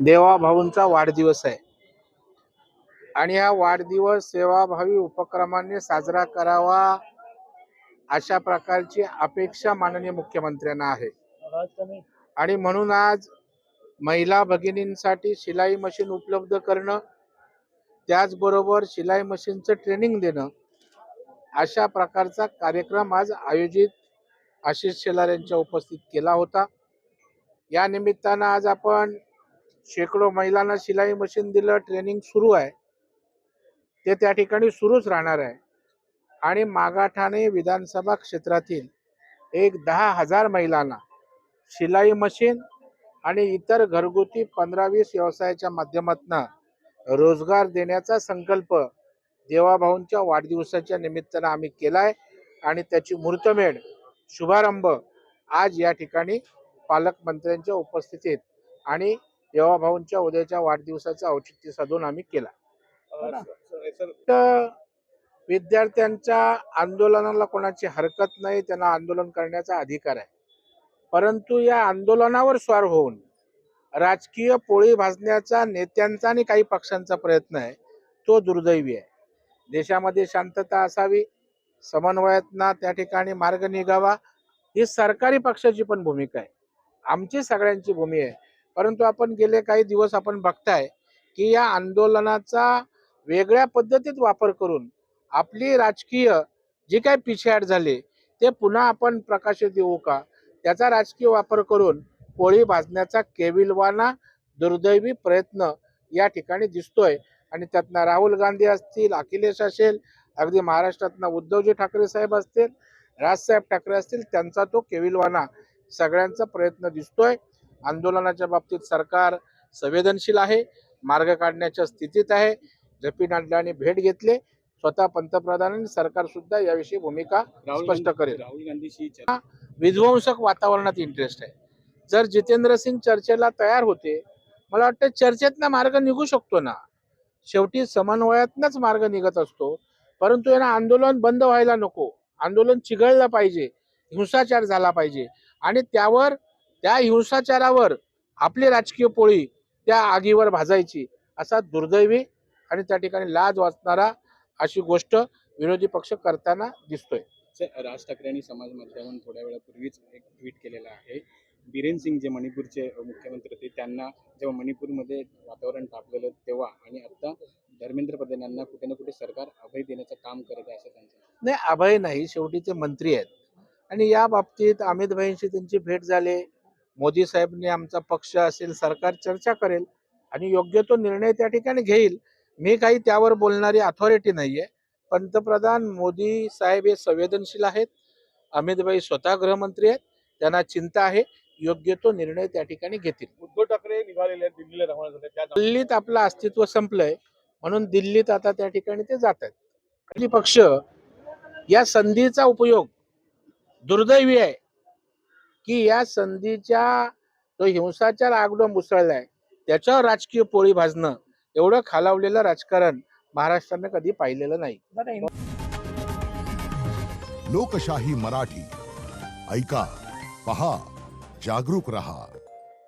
देवाभाऊंचा वाढदिवस आहे आणि हा वाढदिवस सेवाभावी उपक्रमाने साजरा करावा अशा प्रकारची अपेक्षा माननीय मुख्यमंत्र्यांना आहे। आणि म्हणून आज महिला भगिनींसाठी शिलाई मशीन उपलब्ध करणं, त्याचबरोबर शिलाई मशीनचं ट्रेनिंग देणं, अशा प्रकारचा कार्यक्रम आज आयोजित आशिष शेलार यांच्या उपस्थित केला होता। या निमित्तानं आज आपण शेकडो महिलांना शिलाई मशीन दिलं, ट्रेनिंग सुरू आहे, ते त्या ठिकाणी सुरूच राहणार आहे। आणि मागाठाणे विधानसभा क्षेत्रातील एक 10,000 महिलांना शिलाई मशीन आणि इतर घरगुती 15-20 व्यवसायाच्या माध्यमातून रोजगार देण्याचा संकल्प देवाभाऊंच्या वाढदिवसाच्या निमित्तानं आम्ही केलाय आणि त्याची मुहूर्तमेढ शुभारंभ आज या ठिकाणी पालकमंत्र्यांच्या उपस्थितीत आणि देवाभाऊंच्या उद्याच्या वाढदिवसाचं औचित्य साधून आम्ही केला। तर विद्यार्थ्यांच्या आंदोलनाला कोणाची हरकत नाही, त्यांना आंदोलन करण्याचा अधिकार आहे, परंतु या आंदोलनावर स्वार होऊन राजकीय पोळी भाजण्याचा नेत्यांचा आणि काही पक्षांचा प्रयत्न आहे, तो दुर्दैवी आहे। देशामध्ये शांतता असावी, समन्वयातना त्या ठिकाणी मार्ग निघावा, ही सरकारी पक्षाची पण भूमिका आहे, आमची सगळ्यांची भूमिका आहे। परंतु आपण गेले काही दिवस आपण बघताय की या आंदोलनाचा वेगळ्या पद्धतीत वापर करून आपली राजकीय जी काही पिछेहाट झाली ते पुन्हा आपण प्रकाशित देऊ का, त्याचा राजकीय वापर करून पोळी भाजण्याचा केविलवाना दुर्दैवी प्रयत्न या ठिकाणी दिसतोय। आणि त्यातनं राहुल गांधी असतील, अखिलेश असेल, अगदी महाराष्ट्रातनं उद्धवजी ठाकरे साहेब असतील, राजसाहेब ठाकरे असतील, त्यांचा तो केविलवाना सगळ्यांचा प्रयत्न दिसतोय। आंदोलनाच्या बाबतीत सरकार संवेदनशील आहे, मार्ग काढण्याच्या स्थितीत आहे। जे.पी. नड्डांनी भेट घेतली, स्वतः पंतप्रधानांनी, सरकार सुद्धा याविषयी भूमिका स्पष्ट करेल। राहुल गांधीशी विध्वंसक वातावरणात इंटरेस्ट आहे। जर जितेंद्र सिंग चर्चेला तयार होते, मला वाटतं चर्चेतनं मार्ग निघू शकतो ना, शेवटी समन्वयातनच मार्ग निघत असतो। परंतु यांना आंदोलन बंद व्हायला नको, आंदोलन चिघळलं पाहिजे, हिंसाचार झाला पाहिजे आणि त्यावर त्या हिंसाचारावर आपली राजकीय पोळी त्या आगीवर भाजायची, असा दुर्दैवी आणि त्या ठिकाणी लाज वाचणारा अशी गोष्ट विरोधी पक्ष करताना दिसतोय। राज ठाकरे यांनी समाज माध्यमातून थोड्या वेळापूर्वीच एक ट्विट केलेलं आहे। बिरेन सिंग जे मणिपूरचे मुख्यमंत्री होते, त्यांना जेव्हा मणिपूरमध्ये वातावरण तापलेलं तेव्हा आणि आता धर्मेंद्र प्रधान यांना कुठे ना कुठे सरकार अभय देण्याचं काम करत आहे असं त्यांचं नाही, अभय नाही, शेवटी ते मंत्री आहेत आणि या बाबतीत अमित भाईंशी त्यांची भेट झाली, मोदी साहेबांनी आमचा पक्ष असेल, सरकार चर्चा करेल आणि योग्य तो निर्णय त्या ठिकाणी घेईल। मी काही त्यावर बोलणारी अथॉरिटी नाहीये। पंतप्रधान मोदी साहेब हे संवेदनशील आहेत, अमित भाई स्वतः गृहमंत्री आहेत, त्यांना चिंता आहे, योग्य तो निर्णय त्या ठिकाणी घेतील। उद्धव ठाकरे निघालेले दिल्लीला रवाना झाले, त्या दिल्लीत आपलं अस्तित्व संपलंय म्हणून दिल्लीत आता त्या ठिकाणी ते जात आहेत। काही पक्ष या संधीचा उपयोग, दुर्दैवी आहे की या संधीच्या जो हिंसाचार आगडोंब उसळलाय त्याच्यावर राजकीय पोळी भाजणं, एवढं खालावलेलं राजकारण महाराष्ट्राने कधी पाहिलेलं नाही। लोकशाही मराठी ऐका, पहा, जागरूक रहा।